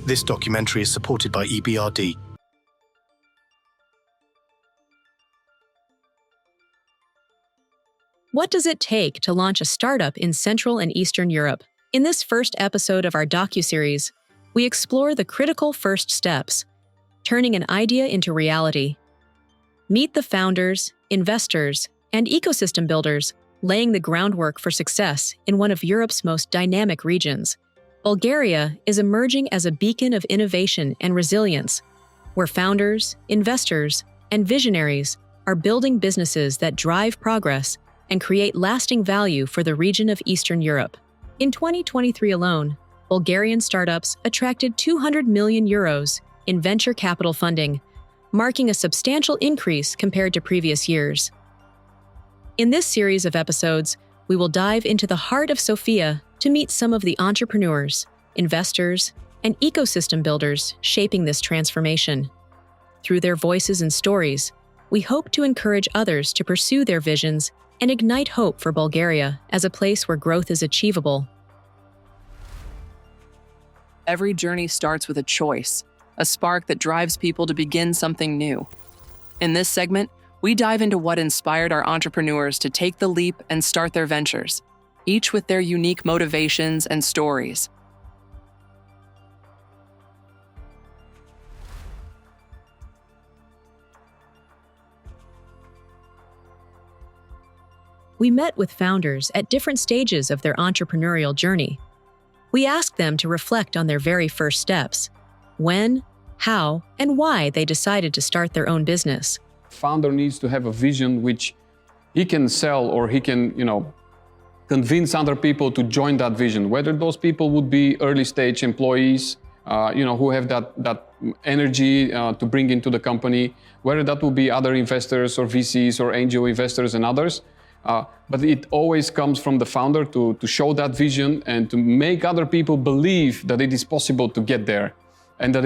This documentary is supported by EBRD. What does it take to launch a startup in Central and Eastern Europe? In this first episode of our docuseries, we explore the critical first steps, turning an idea into reality. Meet the founders, investors, and ecosystem builders laying the groundwork for success in one of Europe's most dynamic regions. Bulgaria is emerging as a beacon of innovation and resilience, where founders, investors, and visionaries are building businesses that drive progress and create lasting value for the region of Eastern Europe. In 2023 alone, Bulgarian startups attracted 200 million euros in venture capital funding, marking a substantial increase compared to previous years. In this series of episodes, we will dive into the heart of Sofia to meet some of the entrepreneurs, investors, and ecosystem builders shaping this transformation. Through their voices and stories, we hope to encourage others to pursue their visions and ignite hope for Bulgaria as a place where growth is achievable. Every journey starts with a choice, a spark that drives people to begin something new. In this segment, we dive into what inspired our entrepreneurs to take the leap and start their ventures, each with their unique motivations and stories. We met with founders at different stages of their entrepreneurial journey. We asked them to reflect on their very first steps, when, how, and why they decided to start their own business. Founder needs to have a vision which he can sell, or he can, convince other people to join that vision. Whether those people would be early stage employees, who have that energy to bring into the company, whether that will be other investors or VCs or angel investors and others. But it always comes from the founder to show that vision and to make other people believe that it is possible to get there and that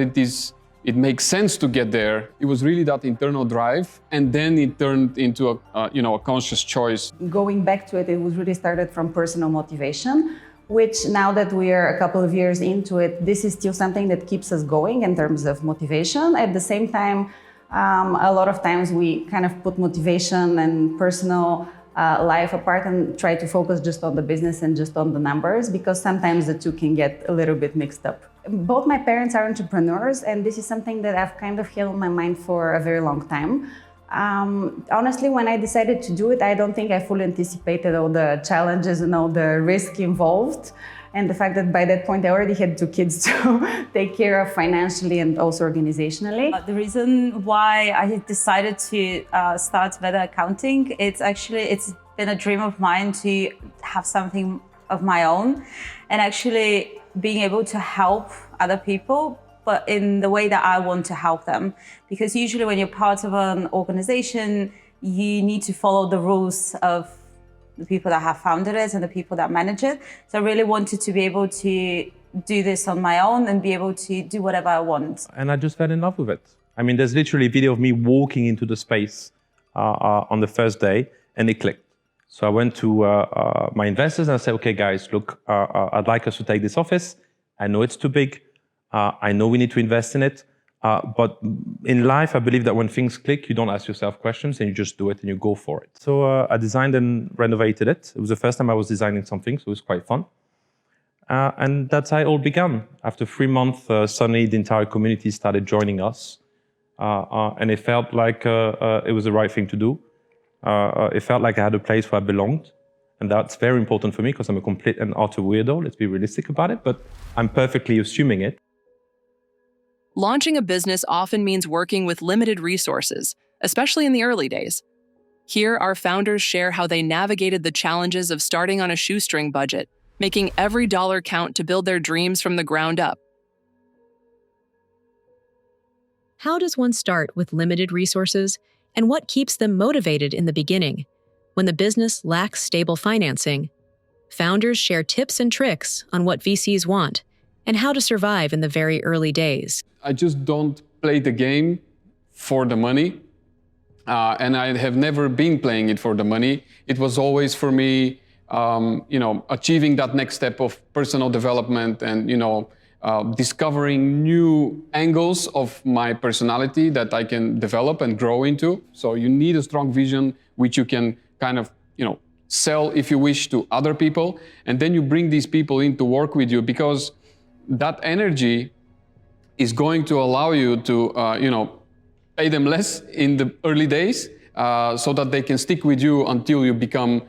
it makes sense to get there. It was really that internal drive, and then it turned into a conscious choice. Going back to it, it was really started from personal motivation, which now that we are a couple of years into it, this is still something that keeps us going in terms of motivation. At the same time, a lot of times we kind of put motivation and personal life apart and try to focus just on the business and just on the numbers, because sometimes the two can get a little bit mixed up. Both my parents are entrepreneurs, and this is something that I've kind of held in my mind for a very long time. Honestly, when I decided to do it, I don't think I fully anticipated all the challenges and all the risk involved, and the fact that by that point I already had 2 kids to take care of financially and also organizationally. The reason why I decided to start VEDA Accounting, it's been a dream of mine to have something of my own and actually being able to help other people, but in the way that I want to help them. Because usually when you're part of an organization, you need to follow the rules of the people that have founded it and the people that manage it. So I really wanted to be able to do this on my own and be able to do whatever I want. And I just fell in love with it. I mean, there's literally a video of me walking into the space on the first day, and it clicked. So I went to my investors and I said, okay, guys, look, I'd like us to take this office. I know it's too big. I know we need to invest in it. But in life, I believe that when things click, you don't ask yourself questions and you just do it and you go for it. So I designed and renovated it. It was the first time I was designing something, so it was quite fun. And that's how it all began. After 3 months, suddenly the entire community started joining us. And it felt like it was the right thing to do. It felt like I had a place where I belonged. And that's very important for me because I'm a complete and utter weirdo. Let's be realistic about it, but I'm perfectly assuming it. Launching a business often means working with limited resources, especially in the early days. Here, our founders share how they navigated the challenges of starting on a shoestring budget, making every dollar count to build their dreams from the ground up. How does one start with limited resources, and what keeps them motivated in the beginning? When the business lacks stable financing, founders share tips and tricks on what VCs want and how to survive in the very early days. I just don't play the game for the money. And I have never been playing it for the money. It was always for me, achieving that next step of personal development and, discovering new angles of my personality that I can develop and grow into. So you need a strong vision, which you can kind of, sell, if you wish, to other people. And then you bring these people in to work with you, because that energy is going to allow you to, pay them less in the early days, so that they can stick with you until you become,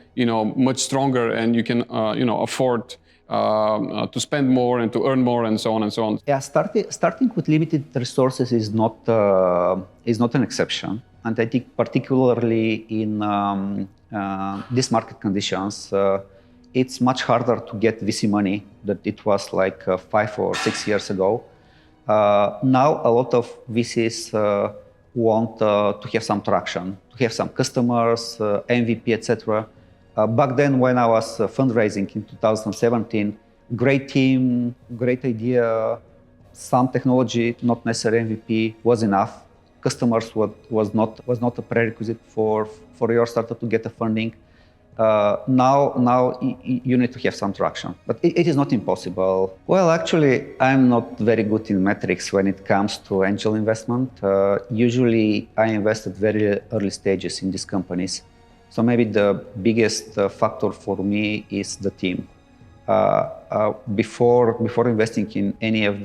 much stronger and you can, afford to spend more and to earn more and so on and so on. Yeah, starting with limited resources is not an exception, and I think particularly in these market conditions, it's much harder to get VC money than it was like 5 or 6 years ago. Now a lot of VCs want to have some traction, to have some customers, MVP, etc. Back then, when I was fundraising in 2017, great team, great idea, some technology, not necessarily MVP, was enough. Customers was not a prerequisite for your startup to get the funding. Now you need to have some traction, but it is not impossible. Well, actually, I'm not very good in metrics when it comes to angel investment. Usually, I invest at very early stages in these companies. So maybe the biggest factor for me is the team. Before investing in any of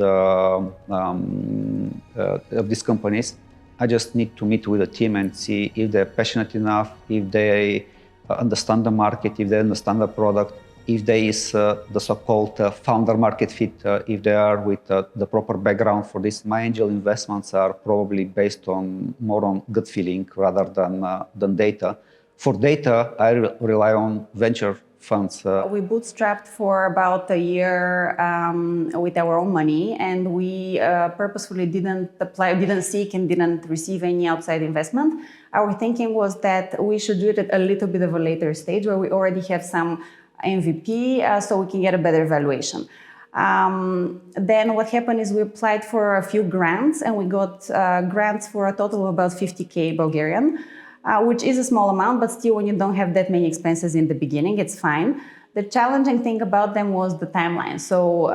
these companies, I just need to meet with the team and see if they're passionate enough, if they understand the market, if they understand the product, if there is the so-called founder market fit, if they are with the proper background for this. My angel investments are probably based more on gut feeling rather than data. For data, I rely on venture funds. We bootstrapped for about a year with our own money, and we purposefully didn't seek and didn't receive any outside investment. Our thinking was that we should do it at a little bit of a later stage where we already have some MVP, so we can get a better valuation. Then what happened is we applied for a few grants, and we got grants for a total of about 50K Bulgarian. Which is a small amount, but still when you don't have that many expenses in the beginning, it's fine. The challenging thing about them was the timeline. So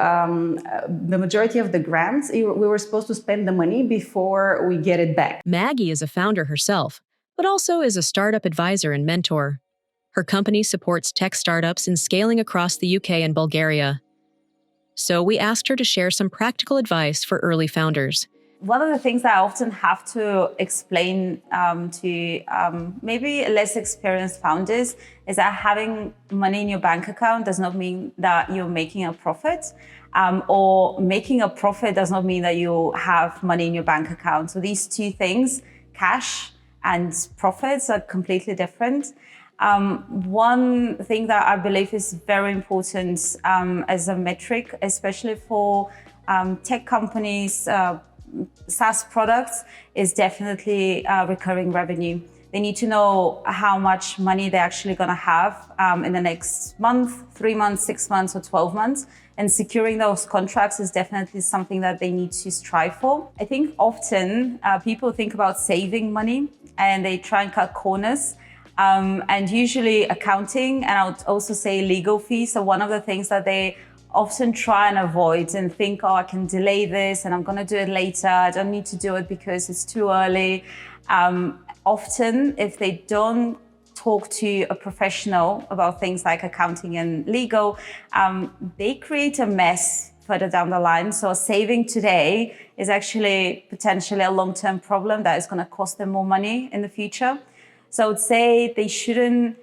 the majority of the grants, we were supposed to spend the money before we get it back. Maggie is a founder herself, but also is a startup advisor and mentor. Her company supports tech startups in scaling across the UK and Bulgaria. So we asked her to share some practical advice for early founders. One of the things that I often have to explain to maybe less experienced founders is that having money in your bank account does not mean that you're making a profit, or making a profit does not mean that you have money in your bank account. So these two things, cash and profits, are completely different. One thing that I believe is very important as a metric, especially for tech companies, SaaS products, is definitely recurring revenue. They need to know how much money they're actually going to have in the next month, 3 months, 6 months, or 12 months. And securing those contracts is definitely something that they need to strive for. I think often people think about saving money and they try and cut corners. And usually accounting, and I would also say legal fees, are one of the things that they often try and avoid and think, oh, I can delay this and I'm going to do it later. I don't need to do it because it's too early. Often, if they don't talk to a professional about things like accounting and legal, they create a mess further down the line. So saving today is actually potentially a long-term problem that is going to cost them more money in the future. So I would say they shouldn't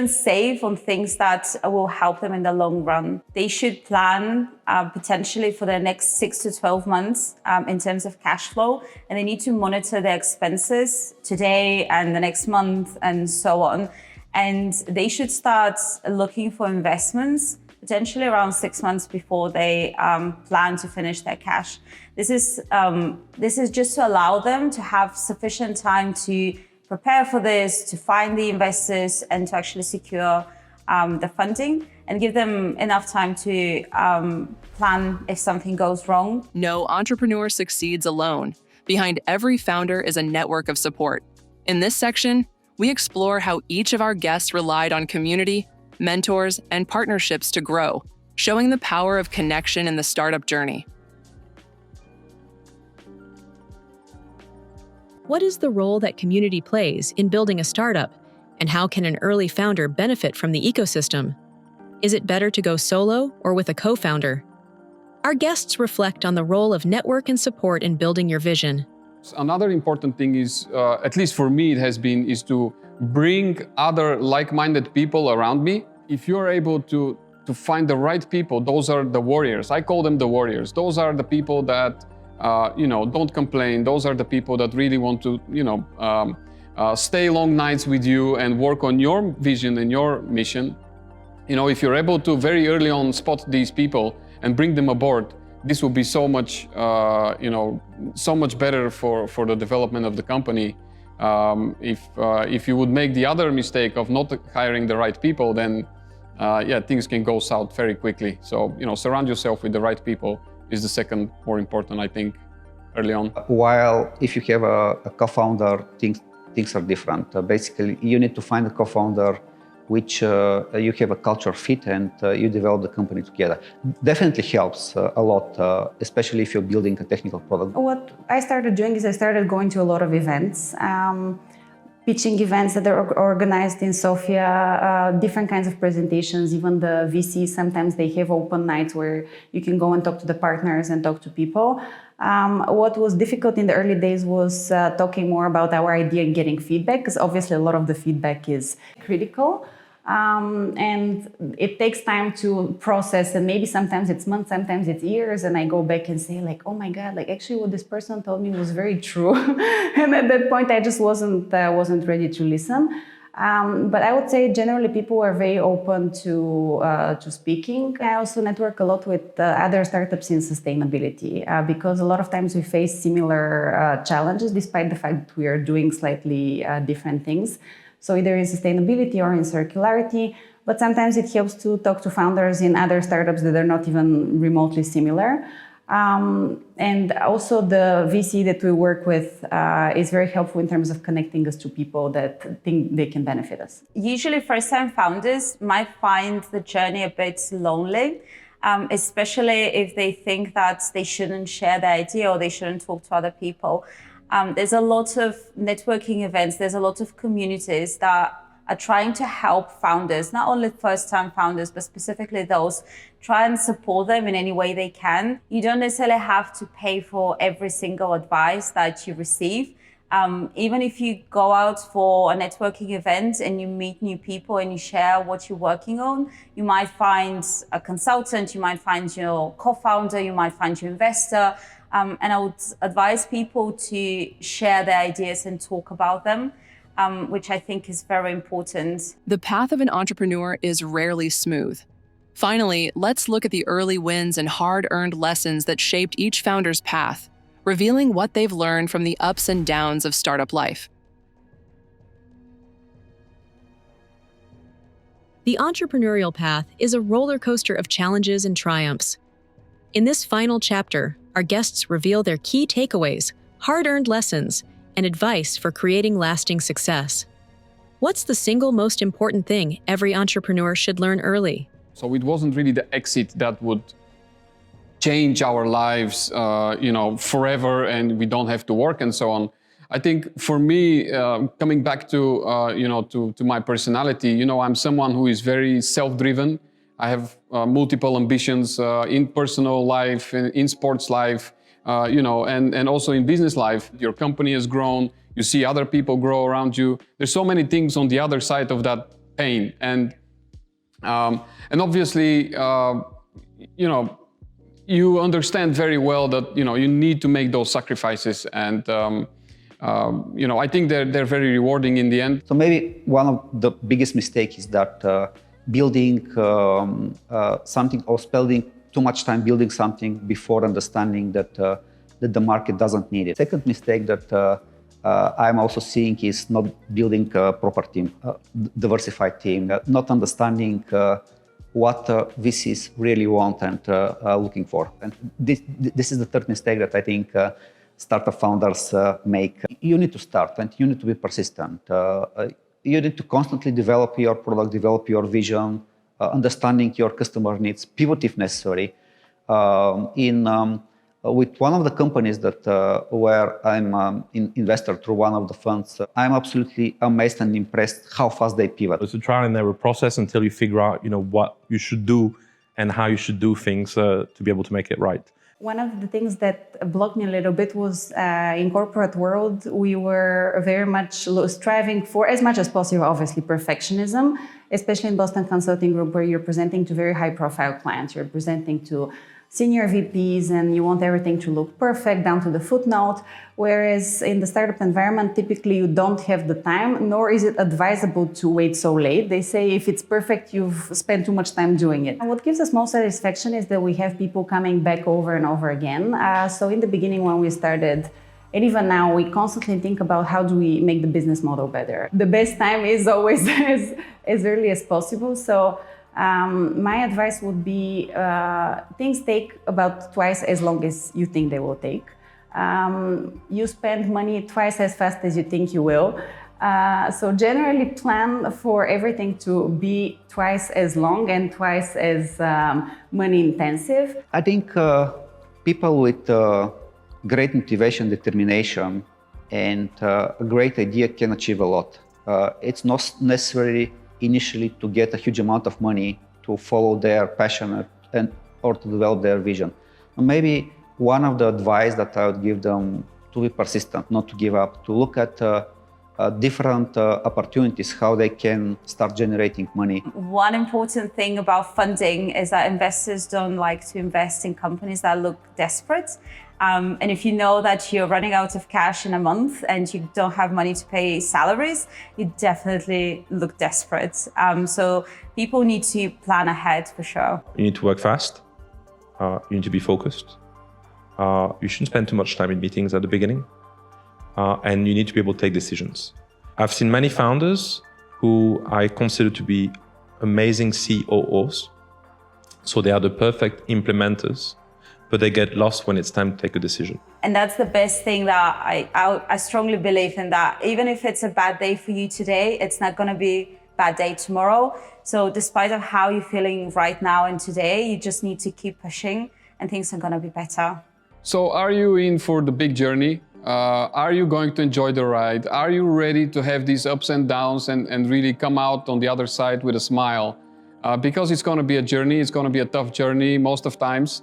save on things that will help them in the long run. They should plan potentially for the next 6 to 12 months in terms of cash flow, and they need to monitor their expenses today and the next month and so on. And they should start looking for investments potentially around 6 months before they plan to finish their cash. This is just to allow them to have sufficient time to prepare for this, to find the investors, and to actually secure the funding, and give them enough time to plan if something goes wrong. No entrepreneur succeeds alone. Behind every founder is a network of support. In this section, we explore how each of our guests relied on community, mentors, and partnerships to grow, showing the power of connection in the startup journey. What is the role that community plays in building a startup, and how can an early founder benefit from the ecosystem? Is it better to go solo or with a co-founder? Our guests reflect on the role of network and support in building your vision. Another important thing is, at least for me it has been, is to bring other like-minded people around me. If you're able to find the right people, those are the warriors. I call them the warriors. Those are the people that, don't complain. Those are the people that really want to, stay long nights with you and work on your vision and your mission. If you're able to very early on spot these people and bring them aboard, this will be so much, so much better for the development of the company. If you would make the other mistake of not hiring the right people, then things can go south very quickly. So, surround yourself with the right people is the second more important, I think, early on. While if you have a co-founder, things are different. Basically, you need to find a co-founder which you have a culture fit and you develop the company together. Definitely helps a lot, especially if you're building a technical product. What I started doing is I started going to a lot of events, pitching events that are organized in Sofia, different kinds of presentations. Even the VCs, sometimes they have open nights where you can go and talk to the partners and talk to people. What was difficult in the early days was talking more about our idea and getting feedback, because obviously a lot of the feedback is critical. And it takes time to process, and maybe sometimes it's months, sometimes it's years, and I go back and say like, oh my God, like actually what this person told me was very true. And at that point I just wasn't ready to listen. But I would say generally people are very open to speaking. I also network a lot with other startups in sustainability because a lot of times we face similar challenges despite the fact that we are doing slightly different things. So either in sustainability or in circularity, but sometimes it helps to talk to founders in other startups that are not even remotely similar. And also the VC that we work with is very helpful in terms of connecting us to people that think they can benefit us. Usually first-time founders might find the journey a bit lonely, especially if they think that they shouldn't share their idea or they shouldn't talk to other people. There's a lot of networking events, there's a lot of communities that are trying to help founders, not only first-time founders, but specifically those, try and support them in any way they can. You don't necessarily have to pay for every single advice that you receive. Even if you go out for a networking event and you meet new people and you share what you're working on, you might find a consultant, you might find your co-founder, you might find your investor. And I would advise people to share their ideas and talk about them, which I think is very important. The path of an entrepreneur is rarely smooth. Finally, let's look at the early wins and hard-earned lessons that shaped each founder's path, revealing what they've learned from the ups and downs of startup life. The entrepreneurial path is a roller coaster of challenges and triumphs. In this final chapter, our guests reveal their key takeaways, hard-earned lessons, and advice for creating lasting success. What's the single most important thing every entrepreneur should learn early? So it wasn't really the exit that would change our lives, forever, and we don't have to work and so on. I think for me, coming back to my personality, I'm someone who is very self-driven. I have multiple ambitions in personal life, in sports life, and also in business life. Your company has grown, you see other people grow around you. There's so many things on the other side of that pain. And obviously, you understand very well that, you need to make those sacrifices. And, I think they're very rewarding in the end. So maybe one of the biggest mistakes is that building something or spending too much time building something before understanding that the market doesn't need it. Second mistake that I'm also seeing is not building a proper team, diversified team, not understanding what VCs really want and looking for. And this is the third mistake that I think startup founders make. You need to start and you need to be persistent. You need to constantly develop your product, develop your vision, understanding your customer needs, pivot if necessary. With one of the companies that where I'm an investor through one of the funds, I'm absolutely amazed and impressed how fast they pivot. It's a trial and error process until you figure out, what you should do and how you should do things to be able to make it right. One of the things that blocked me a little bit was in corporate world, we were very much striving for, as much as possible, obviously, perfectionism, especially in Boston Consulting Group, where you're presenting to very high-profile clients. You're presenting to senior VPs and you want everything to look perfect down to the footnote. Whereas in the startup environment, typically you don't have the time, nor is it advisable to wait so late. They say if it's perfect, you've spent too much time doing it. And what gives us most satisfaction is that we have people coming back over and over again. So in the beginning when we started, and even now, we constantly think about how do we make the business model better. The best time is always as early as possible. So my advice would be things take about twice as long as you think they will take. You spend money twice as fast as you think you will. So generally plan for everything to be twice as long and twice as money intensive. I think people with great motivation, determination, and a great idea can achieve a lot. It's not necessarily initially to get a huge amount of money to follow their passion or to develop their vision. And maybe one of the advice that I would give them to be persistent, not to give up, to look at different opportunities, how they can start generating money. One important thing about funding is that investors don't like to invest in companies that look desperate. And if you know that you're running out of cash in a month and you don't have money to pay salaries, you definitely look desperate. So people need to plan ahead for sure. You need to work fast. You need to be focused. You shouldn't spend too much time in meetings at the beginning. And you need to be able to take decisions. I've seen many founders who I consider to be amazing COOs. So they are the perfect implementers, but they get lost when it's time to take a decision. And that's the best thing that I strongly believe in, that even if it's a bad day for you today, it's not going to be a bad day tomorrow. So despite of how you're feeling right now and today, you just need to keep pushing and things are going to be better. So are you in for the big journey? Are you going to enjoy the ride? Are you ready to have these ups and downs and really come out on the other side with a smile? Because it's going to be a journey, it's going to be a tough journey most of times.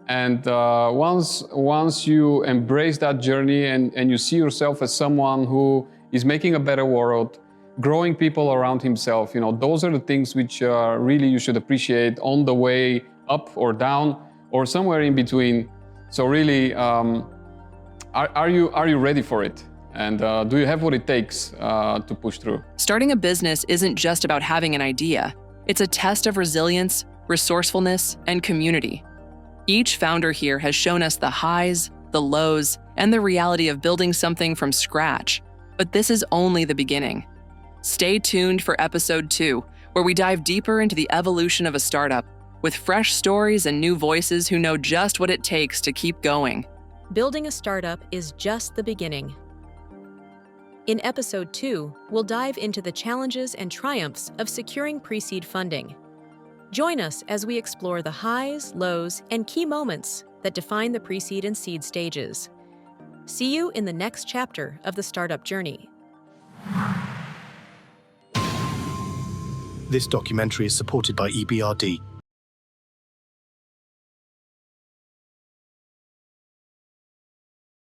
And once you embrace that journey and you see yourself as someone who is making a better world, growing people around himself, those are the things which really you should appreciate on the way up or down or somewhere in between. So really, are you ready for it? And do you have what it takes to push through? Starting a business isn't just about having an idea. It's a test of resilience, resourcefulness, and community. Each founder here has shown us the highs, the lows, and the reality of building something from scratch. But this is only the beginning. Stay tuned for episode 2, where we dive deeper into the evolution of a startup, with fresh stories and new voices who know just what it takes to keep going. Building a startup is just the beginning. In episode 2, we'll dive into the challenges and triumphs of securing pre-seed funding. Join us as we explore the highs, lows, and key moments that define the pre-seed and seed stages. See you in the next chapter of the startup journey. This documentary is supported by EBRD,